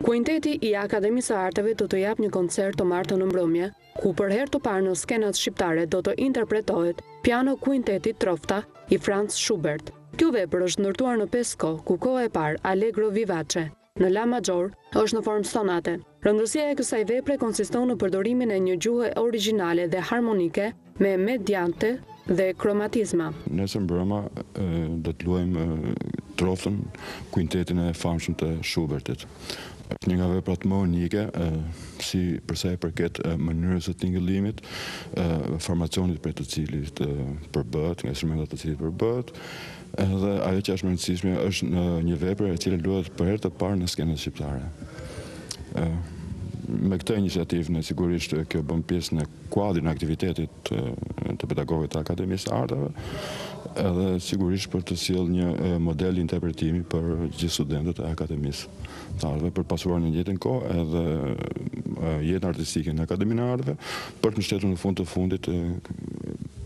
Kuinteti i Akademisë së Arteve do të jap një koncert të martën në mbrëmje, ku për herë të parë në skenat shqiptare do të interpretohet piano kuinteti Trofta i Franz Schubert. Kjo vepër është ndërtuar në 5 kohë, ku koha e parë Allegro vivace në La major është në formë sonate. Rëndësia e kësaj vepre konsiston në përdorimin e një gjuhë origjinale dhe harmonike me mediante dhe kromatizma. Nesër mbrëma do të luajmë Troftën, kuintetin e famshëm të Schubertit. Është një nga veprat më unike, si përsa e përket mënyrës së tingëllimit, formacionit për të cilit përbëhet, nga instrumentat të cilit përbëhet, edhe ajo që është më rëndësishme është një vepër e cila luhet për herë të parë në skenën shqiptare. Me këtë iniciativë, sigurisht kjo bën pjesë në kuadrin e aktivitetit të pedagogëve të Akademisë së Arteve, edhe sigurisht për të sjellë një model interpretimi për gjithë studentët e Akademisë të Arteve, për pasuruar në njëjtën kohë edhe jetën artistike në Akademinë e Arteve, për të mbështetur në fund të fundit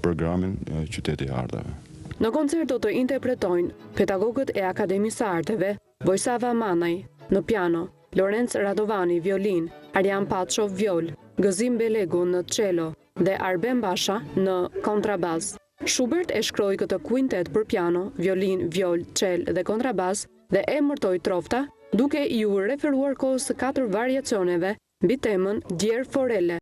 programin Qyteti i Arteve. Në koncert do të interpretojnë pedagogët e Akademisë së Arteve, Vojsava Manaj në piano, Lorenz Radovani violin, Arjan Pacho viol, Gëzim Belegu në cello dhe Arben Basha në kontrabas. Schubert e shkroi këtë kuintet për piano, violin, viol, cel dhe kontrabas dhe emërtoi Trofta, duke iu referuar kohës së 4 variacioneve mbi temën Dier Forelle.